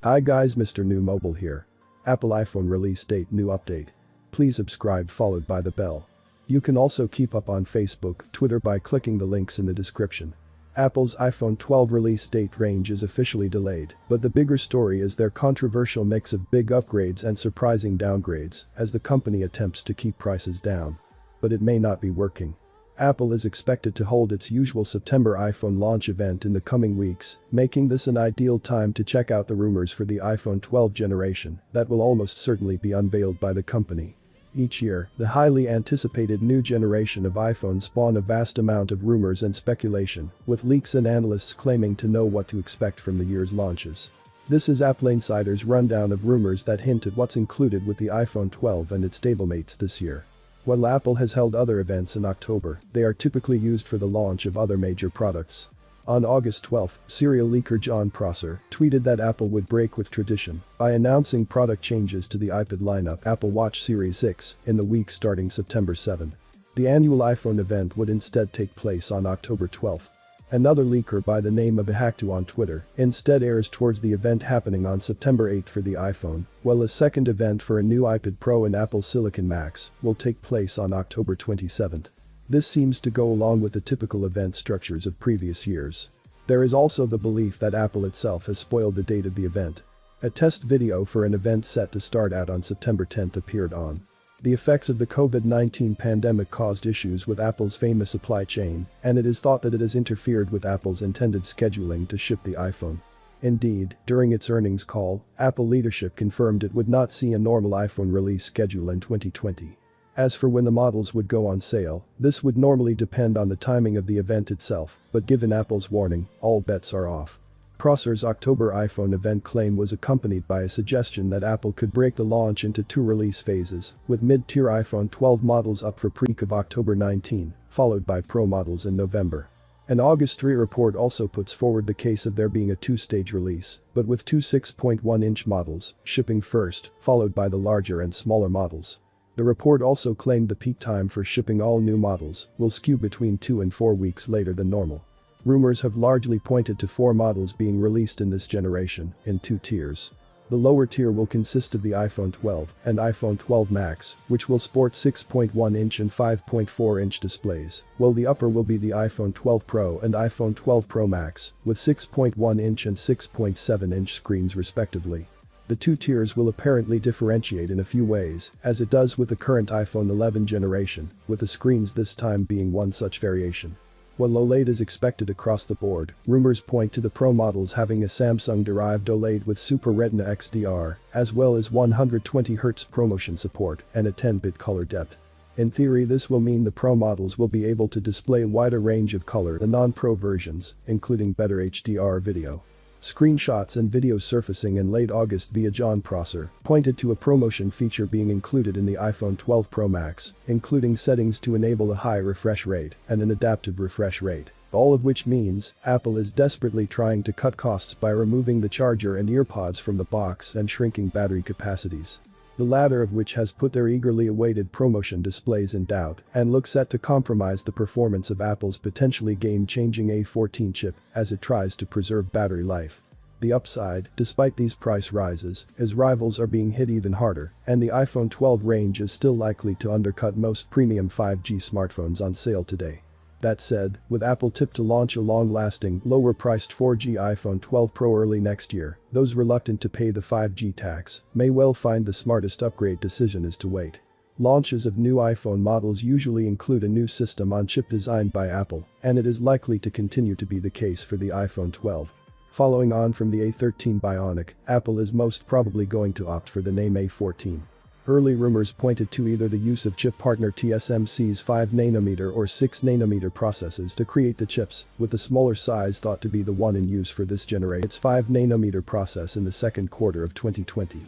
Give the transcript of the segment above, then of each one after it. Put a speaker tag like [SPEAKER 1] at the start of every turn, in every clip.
[SPEAKER 1] Hi guys, Mr. New Mobile here. Apple iPhone release date new update. Please subscribe followed by the bell. You can also keep up on Facebook, Twitter by clicking the links in the description. Apple's iPhone 12 release date range is officially delayed, but the bigger story is their controversial mix of big upgrades and surprising downgrades as the company attempts to keep prices down. But it may not be working. Apple is expected to hold its usual September iPhone launch event in the coming weeks, making this an ideal time to check out the rumors for the iPhone 12 generation that will almost certainly be unveiled by the company. Each year, the highly anticipated new generation of iPhone spawn a vast amount of rumors and speculation, with leaks and analysts claiming to know what to expect from the year's launches. This is Apple Insider's rundown of rumors that hint at what's included with the iPhone 12 and its stablemates this year. While Apple has held other events in October, they are typically used for the launch of other major products. On August 12, serial leaker John Prosser tweeted that Apple would break with tradition by announcing product changes to the iPad lineup Apple Watch Series 6 in the week starting September 7. The annual iPhone event would instead take place on October 12. Another leaker by the name of Ihactu on Twitter instead airs towards the event happening on September 8 for the iPhone, while a second event for a new iPad Pro and Apple Silicon Max will take place on October 27. This seems to go along with the typical event structures of previous years. There is also the belief that Apple itself has spoiled the date of the event. A test video for an event set to start on September 10 appeared on. The effects of the COVID-19 pandemic caused issues with Apple's famous supply chain, and it is thought that it has interfered with Apple's intended scheduling to ship the iPhone. Indeed, during its earnings call, Apple leadership confirmed it would not see a normal iPhone release schedule in 2020. As for when the models would go on sale, this would normally depend on the timing of the event itself, but given Apple's warning, all bets are off. Prosser's October iPhone event claim was accompanied by a suggestion that Apple could break the launch into two release phases, with mid-tier iPhone 12 models up for pre-launch of October 19, followed by Pro models in November. An August 3 report also puts forward the case of there being a two-stage release, but with two 6.1-inch models shipping first, followed by the larger and smaller models. The report also claimed the peak time for shipping all new models will skew between 2 and 4 weeks later than normal. Rumors have largely pointed to 4 models being released in this generation, in 2 tiers. The lower tier will consist of the iPhone 12 and iPhone 12 Max, which will sport 6.1-inch and 5.4-inch displays, while the upper will be the iPhone 12 Pro and iPhone 12 Pro Max, with 6.1-inch and 6.7-inch screens respectively. The 2 tiers will apparently differentiate in a few ways, as it does with the current iPhone 11 generation, with the screens this time being one such variation. While OLED is expected across the board, rumors point to the Pro models having a Samsung-derived OLED with Super Retina XDR, as well as 120Hz ProMotion support and a 10-bit color depth. In theory, this will mean the Pro models will be able to display a wider range of color than non-Pro versions, including better HDR video. Screenshots and video surfacing in late August via John Prosser pointed to a ProMotion feature being included in the iPhone 12 Pro Max, including settings to enable a high refresh rate and an adaptive refresh rate, all of which means Apple is desperately trying to cut costs by removing the charger and earpods from the box and shrinking battery capacities. The latter of which has put their eagerly awaited ProMotion displays in doubt and looks set to compromise the performance of Apple's potentially game-changing A14 chip as it tries to preserve battery life. The upside, despite these price rises, is rivals are being hit even harder, and the iPhone 12 range is still likely to undercut most premium 5G smartphones on sale today. That said, with Apple tipped to launch a long-lasting, lower-priced 4G iPhone 12 Pro early next year, those reluctant to pay the 5G tax may well find the smartest upgrade decision is to wait. Launches of new iPhone models usually include a new system-on-chip designed by Apple, and it is likely to continue to be the case for the iPhone 12. Following on from the A13 Bionic, Apple is most probably going to opt for the name A14. Early rumors pointed to either the use of chip partner TSMC's 5nm or 6nm processes to create the chips, with the smaller size thought to be the one in use for this generation. Its 5nm process in the second quarter of 2020.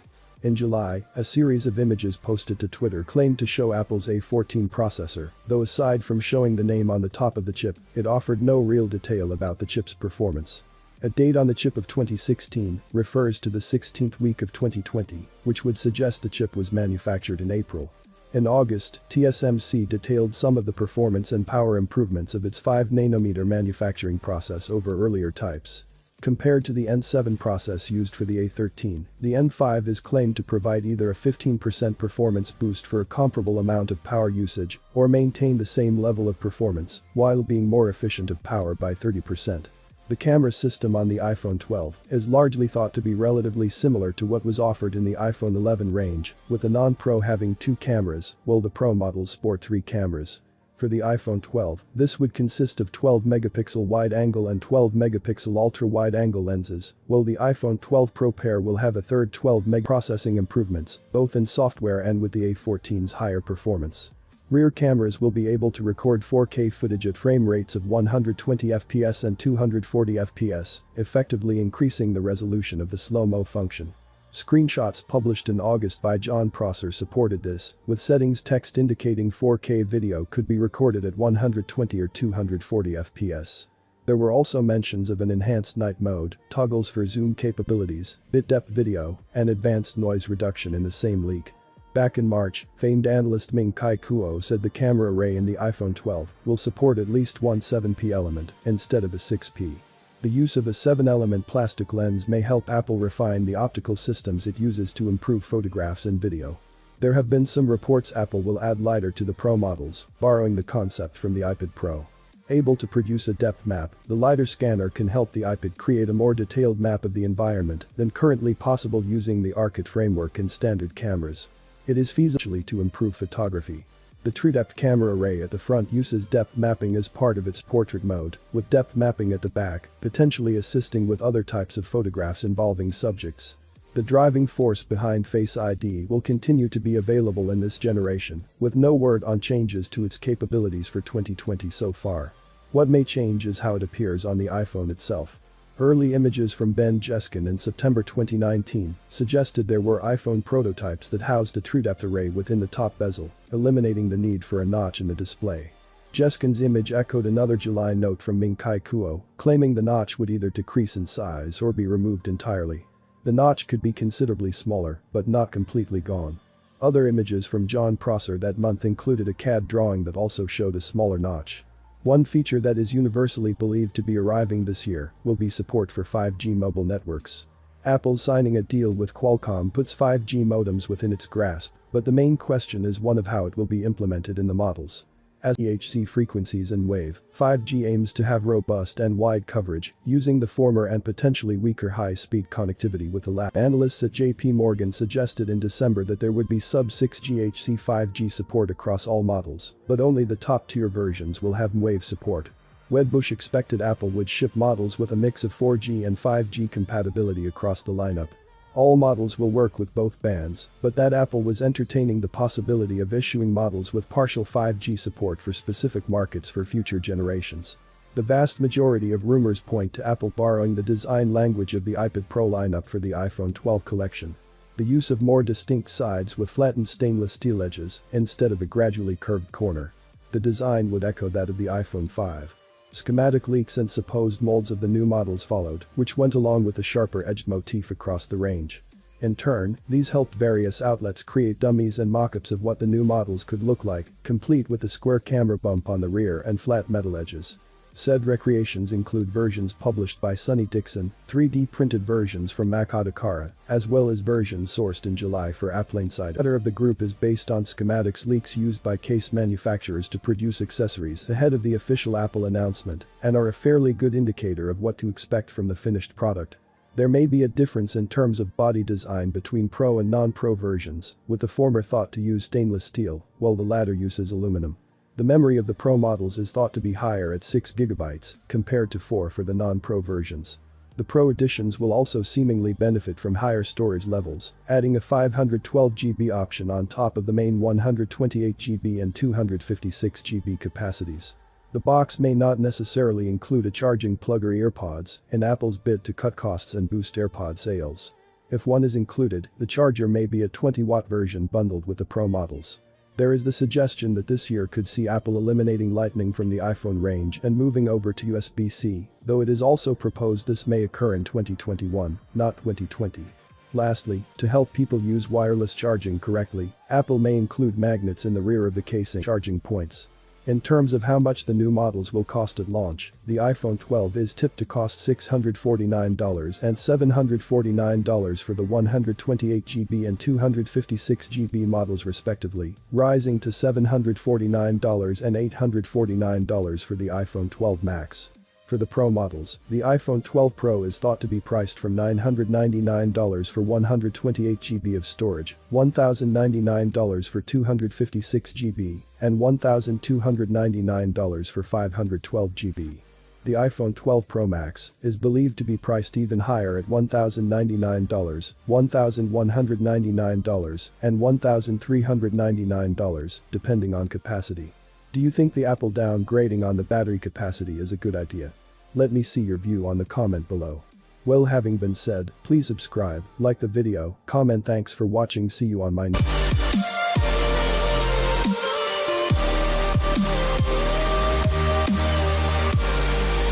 [SPEAKER 1] In July, a series of images posted to Twitter claimed to show Apple's A14 processor, though aside from showing the name on the top of the chip, it offered no real detail about the chip's performance. A date on the chip of 2016 refers to the 16th week of 2020, which would suggest the chip was manufactured in April. In August, TSMC detailed some of the performance and power improvements of its 5nm manufacturing process over earlier types. Compared to the N7 process used for the A13, the N5 is claimed to provide either a 15% performance boost for a comparable amount of power usage or maintain the same level of performance while being more efficient of power by 30%. The camera system on the iPhone 12 is largely thought to be relatively similar to what was offered in the iPhone 11 range, with the non-Pro having 2 cameras, while the Pro models sport 3 cameras. For the iPhone 12, this would consist of 12-megapixel wide-angle and 12-megapixel ultra-wide-angle lenses, while the iPhone 12 Pro pair will have a third 12-meg processing improvements, both in software and with the A14's higher performance. Rear cameras will be able to record 4K footage at frame rates of 120 fps and 240 fps, effectively increasing the resolution of the slow-mo function. Screenshots published in August by John Prosser supported this, with settings text indicating 4K video could be recorded at 120 or 240 fps. There were also mentions of an enhanced night mode, toggles for zoom capabilities, bit-depth video, and advanced noise reduction in the same leak. Back in March, famed analyst Ming-Chi Kuo said the camera array in the iPhone 12 will support at least one 7P element instead of a 6P. The use of a 7-element plastic lens may help Apple refine the optical systems it uses to improve photographs and video. There have been some reports Apple will add LiDAR to the Pro models, borrowing the concept from the iPad Pro. Able to produce a depth map, the LiDAR scanner can help the iPad create a more detailed map of the environment than currently possible using the ARKit framework in standard cameras. It is feasible to improve photography. The TrueDepth camera array at the front uses depth mapping as part of its portrait mode, with depth mapping at the back, potentially assisting with other types of photographs involving subjects. The driving force behind Face ID will continue to be available in this generation, with no word on changes to its capabilities for 2020 so far. What may change is how it appears on the iPhone itself. Early images from Ben Jeskin in September 2019 suggested there were iPhone prototypes that housed a TrueDepth array within the top bezel, eliminating the need for a notch in the display. Jeskin's image echoed another July note from Ming-Chi Kuo, claiming the notch would either decrease in size or be removed entirely. The notch could be considerably smaller, but not completely gone. Other images from John Prosser that month included a CAD drawing that also showed a smaller notch. One feature that is universally believed to be arriving this year will be support for 5G mobile networks. Apple signing a deal with Qualcomm puts 5G modems within its grasp, but the main question is one of how it will be implemented in the models. As EHC frequencies and Wave, 5G aims to have robust and wide coverage, using the former and potentially weaker high-speed connectivity with the latter. Analysts at JP Morgan suggested in December that there would be sub-6 GHz 5G support across all models, but only the top-tier versions will have Wave support. Wedbush expected Apple would ship models with a mix of 4G and 5G compatibility across the lineup. All models will work with both bands, but that Apple was entertaining the possibility of issuing models with partial 5G support for specific markets for future generations. The vast majority of rumors point to Apple borrowing the design language of the iPad Pro lineup for the iPhone 12 collection. The use of more distinct sides with flattened stainless steel edges instead of a gradually curved corner. The design would echo that of the iPhone 5. Schematic leaks and supposed molds of the new models followed, which went along with the sharper-edged motif across the range. In turn, these helped various outlets create dummies and mock-ups of what the new models could look like, complete with a square camera bump on the rear and flat metal edges. Said recreations include versions published by Sonny Dixon, 3D printed versions from Makadakara, as well as versions sourced in July for Apple Insider. The latter of the group is based on schematics leaks used by case manufacturers to produce accessories ahead of the official Apple announcement and are a fairly good indicator of what to expect from the finished product. There may be a difference in terms of body design between Pro and non-Pro versions, with the former thought to use stainless steel, while the latter uses aluminum. The memory of the Pro models is thought to be higher at 6GB, compared to 4 for the non-Pro versions. The Pro editions will also seemingly benefit from higher storage levels, adding a 512GB option on top of the main 128GB and 256GB capacities. The box may not necessarily include a charging plug or earpods, in Apple's bid to cut costs and boost AirPod sales. If one is included, the charger may be a 20-watt version bundled with the Pro models. There is the suggestion that this year could see Apple eliminating Lightning from the iPhone range and moving over to USB-C, though it is also proposed this may occur in 2021, not 2020. Lastly, to help people use wireless charging correctly, Apple may include magnets in the rear of the casing charging points. In terms of how much the new models will cost at launch, the iPhone 12 is tipped to cost $649 and $749 for the 128GB and 256GB models respectively, rising to $749 and $849 for the iPhone 12 Max. For the Pro models, the iPhone 12 Pro is thought to be priced from $999 for 128GB of storage, $1,099 for 256GB, and $1,299 for 512GB. The iPhone 12 Pro Max is believed to be priced even higher at $1,099, $1,199, and $1,399, depending on capacity. Do you think the Apple downgrading on the battery capacity is a good idea? Let me see your view on the comment below. Well, having been said, please subscribe, like the video, comment. Thanks for watching. See you on my next